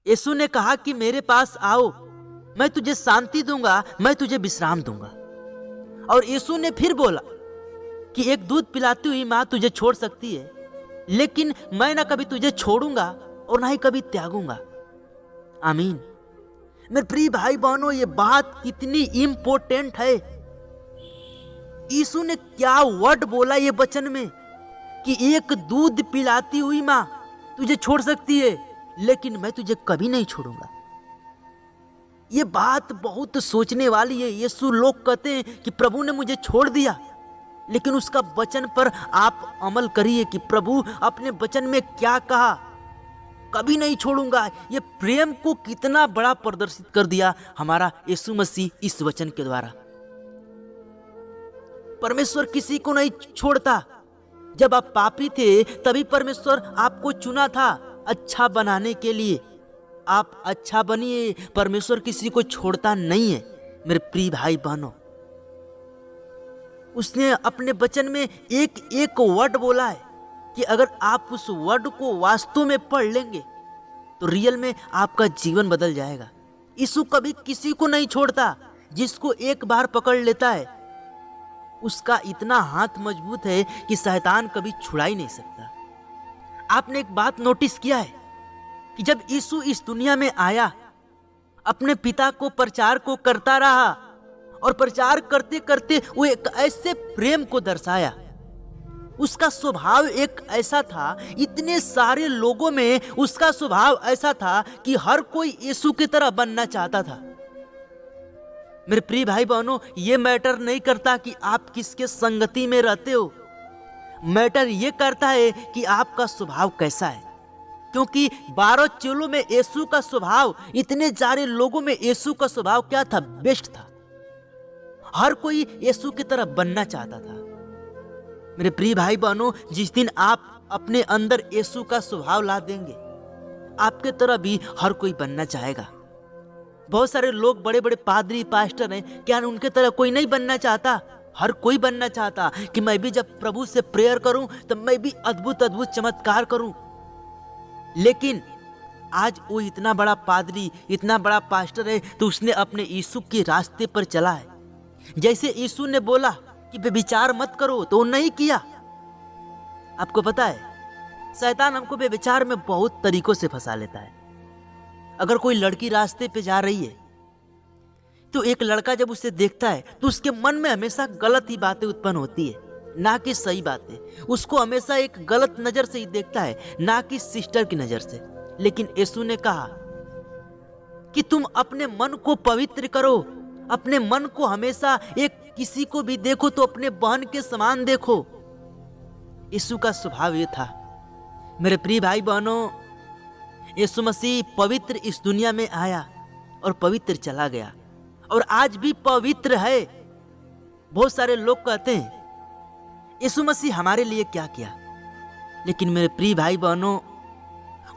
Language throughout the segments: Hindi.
यीशु ने कहा कि मेरे पास आओ, मैं तुझे शांति दूंगा, मैं तुझे विश्राम दूंगा। और यीशु ने फिर बोला कि एक दूध पिलाती हुई माँ तुझे छोड़ सकती है, लेकिन मैं ना कभी तुझे छोड़ूंगा और ना ही कभी त्यागूंगा। आमीन। मेरे प्रिय भाई बहनों, ये बात कितनी इंपॉर्टेंट है। यीशु ने क्या वर्ड बोला ये वचन में कि एक दूध पिलाती हुई माँ तुझे छोड़ सकती है, लेकिन मैं तुझे कभी नहीं छोड़ूंगा। ये बात बहुत सोचने वाली है। यीशु लोग कहते हैं कि प्रभु ने मुझे छोड़ दिया, लेकिन उसका वचन पर आप अमल करिए कि प्रभु अपने वचन में क्या कहा, कभी नहीं छोड़ूंगा। ये प्रेम को कितना बड़ा प्रदर्शित कर दिया हमारा यीशु मसीह इस वचन के द्वारा। परमेश्वर किसी को नहीं छोड़ता। जब आप पापी थे तभी परमेश्वर आपको चुना था अच्छा बनाने के लिए। आप अच्छा बनिए, परमेश्वर किसी को छोड़ता नहीं है। मेरे प्रिय भाई बहनों, उसने अपने वचन में एक एक वर्ड बोला है कि अगर आप उस वर्ड को वास्तव में पढ़ लेंगे तो रियल में आपका जीवन बदल जाएगा। यीशु कभी किसी को नहीं छोड़ता। जिसको एक बार पकड़ लेता है उसका इतना हाथ मजबूत है कि शैतान कभी छुड़ा ही नहीं सकता। आपने एक बात नोटिस किया है कि जब यीशु इस दुनिया में आया, अपने पिता को प्रचार को करता रहा और प्रचार करते करते वो एक ऐसे प्रेम को दर्शाया। उसका स्वभाव एक ऐसा था, इतने सारे लोगों में उसका स्वभाव ऐसा था कि हर कोई यीशु की तरह बनना चाहता था। मेरे प्रिय भाई बहनों, ये मैटर नहीं करता कि आप किसके संगति में रहते हो, मैटर ये करता है कि आपका स्वभाव कैसा है। क्योंकि 12 चेलों में यीशु का स्वभाव, इतने सारे लोगों में यीशु का स्वभाव क्या था? बेस्ट था। हर कोई यीशु की तरह बनना चाहता था। मेरे प्रिय भाई बहनों, जिस दिन आप अपने अंदर यीशु का स्वभाव ला देंगे, आपके तरह भी हर कोई बनना चाहेगा। बहुत सारे लोग बड़े बड़े पादरी पास्टर हैं, क्या उनके तरह कोई नहीं बनना चाहता? हर कोई बनना चाहता कि मैं भी जब प्रभु से प्रेयर करूं तो मैं भी अद्भुत अद्भुत चमत्कार करूं। लेकिन आज वो इतना बड़ा पादरी, इतना बड़ा पास्टर है, तो उसने अपने यीशु के रास्ते पर चला है। जैसे यीशु ने बोला कि व्यभिचार मत करो, तो वो नहीं किया। आपको पता है, शैतान हमको व्यभिचार में बहुत तरीकों से फंसा लेता है। अगर कोई लड़की रास्ते पे जा रही है तो एक लड़का जब उसे देखता है तो उसके मन में हमेशा गलत ही बातें उत्पन्न होती है, ना कि सही बातें। उसको हमेशा एक गलत नजर से ही देखता है, ना कि सिस्टर की नजर से। लेकिन यीशु ने कहा कि तुम अपने मन को पवित्र करो, अपने मन को हमेशा एक किसी को भी देखो तो अपने बहन के समान देखो। यीशु का स्वभाव ये था। मेरे प्रिय भाई बहनों, यीशु मसीह पवित्र इस दुनिया में आया और पवित्र चला गया, और आज भी पवित्र है। बहुत सारे लोग कहते हैं यीशु मसीह हमारे लिए क्या किया, लेकिन मेरे प्रिय भाई बहनों,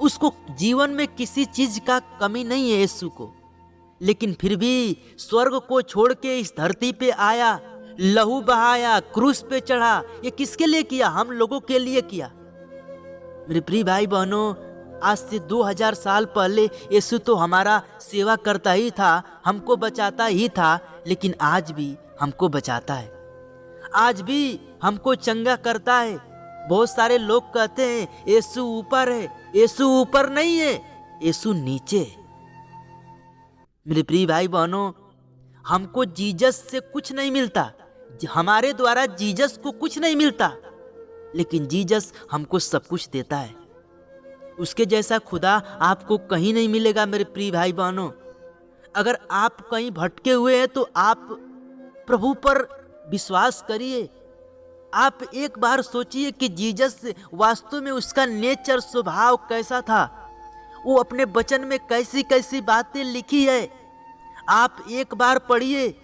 उसको जीवन में किसी चीज का कमी नहीं है यीशु को। लेकिन फिर भी स्वर्ग को छोड़ के इस धरती पे आया, लहू बहाया, क्रूस पे चढ़ा। ये किसके लिए किया? हम लोगों के लिए किया। मेरे प्रिय भाई बहनों, आज से 2000 साल पहले यीशु तो हमारा सेवा करता ही था, हमको बचाता ही था, लेकिन आज भी हमको बचाता है, आज भी हमको चंगा करता है। बहुत सारे लोग कहते हैं यीशु ऊपर है। यीशु ऊपर नहीं है, यीशु नीचे है। मेरे प्रिय भाई बहनों, हमको जीसस से कुछ नहीं मिलता, हमारे द्वारा जीसस को कुछ नहीं मिलता, लेकिन जीसस हमको सब कुछ देता है। उसके जैसा खुदा आपको कहीं नहीं मिलेगा। मेरे प्रिय भाई बहनों, अगर आप कहीं भटके हुए हैं तो आप प्रभु पर विश्वास करिए। आप एक बार सोचिए कि जीसस वास्तव में उसका नेचर, स्वभाव कैसा था। वो अपने वचन में कैसी कैसी बातें लिखी है, आप एक बार पढ़िए,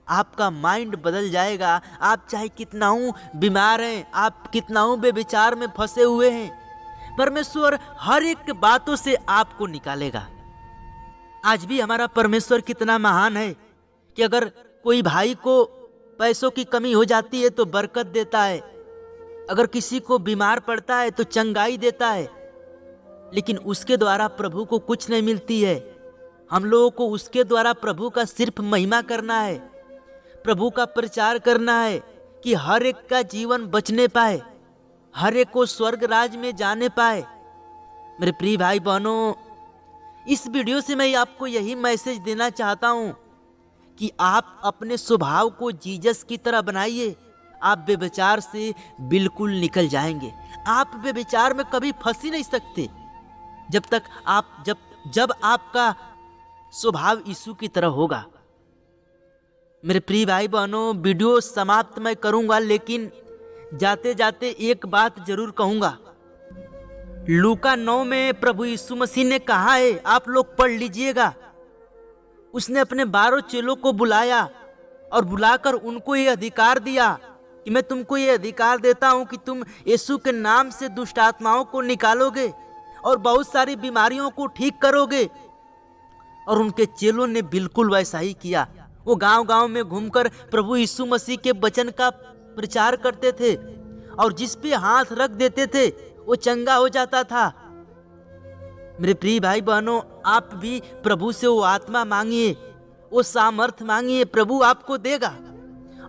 आपका माइंड बदल जाएगा। आप चाहे कितना हूं बीमार हैं, आप कितना हूं बेविचार में फंसे हुए हैं, परमेश्वर हर एक बातों से आपको निकालेगा। आज भी हमारा परमेश्वर कितना महान है कि अगर कोई भाई को पैसों की कमी हो जाती है तो बरकत देता है, अगर किसी को बीमार पड़ता है तो चंगाई देता है। लेकिन उसके द्वारा प्रभु को कुछ नहीं मिलती है। हम लोगों को उसके द्वारा प्रभु का सिर्फ महिमा करना है, प्रभु का प्रचार करना है कि हर एक का जीवन बचने पाए, हर एक को स्वर्ग राज में जाने पाए। मेरे प्रिय भाई बहनों, इस वीडियो से मैं आपको यही मैसेज देना चाहता हूं कि आप अपने स्वभाव को जीसस की तरह बनाइए। आप व्यभिचार से बिल्कुल निकल जाएंगे। आप व्यभिचार में कभी फंस ही नहीं सकते जब तक आप जब आपका स्वभाव यीशु की तरह होगा। मेरे प्रिय भाई बहनों, वीडियो समाप्त मैं करूंगा, लेकिन जाते जाते एक बात जरूर कहूंगा। लूका 9 में प्रभु यीशु मसीह ने कहा है, आप लोग पढ़ लीजिएगा। उसने अपने 12 चेलों को बुलाया और बुलाकर उनको ये अधिकार दिया कि मैं तुमको ये अधिकार देता हूं कि तुम यीशु के नाम से दुष्ट आत्माओं को निकालोगे और बहुत सारी बीमारियों को ठीक करोगे। और उनके चेलों ने बिल्कुल वैसा ही किया। वो गांव-गांव में घूमकर प्रभु यीशु मसीह के वचन का प्रचार करते थे और जिस पे हाथ रख देते थे वो चंगा हो जाता था। मेरे प्रिय भाई बहनों, आप भी प्रभु से वो आत्मा मांगिए, वो सामर्थ मांगिए, प्रभु आपको देगा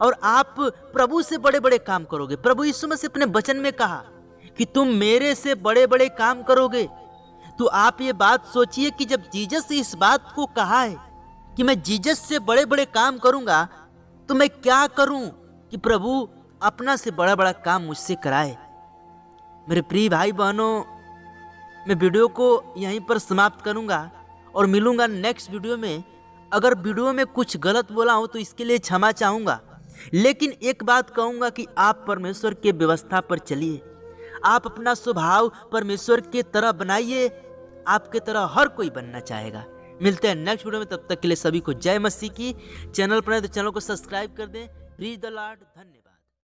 और आप प्रभु से बड़े बड़े काम करोगे। प्रभु यीशु मसीह अपने वचन में कहा कि तुम मेरे से बड़े बड़े काम करोगे। तो आप ये बात सोचिए कि जब जीसस ने इस बात को कहा है कि मैं जीसस से बड़े बड़े काम करूंगा, तो मैं क्या करूं कि प्रभु अपना से बड़ा बड़ा काम मुझसे कराए। मेरे प्रिय भाई बहनों, मैं वीडियो को यहीं पर समाप्त करूंगा और मिलूंगा नेक्स्ट वीडियो में। अगर वीडियो में कुछ गलत बोला हो तो इसके लिए क्षमा चाहूंगा, लेकिन एक बात कहूंगा कि आप परमेश्वर के व्यवस्था पर चलिए। आप अपना स्वभाव परमेश्वर के तरह बनाइए। आपके तरह हर कोई बनना चाहेगा। मिलते हैं नेक्स्ट वीडियो में, तब तक के लिए सभी को जय मसीह की। चैनल पर है तो चैनल को सब्सक्राइब कर दें। प्रीज द लॉर्ड। धन्यवाद।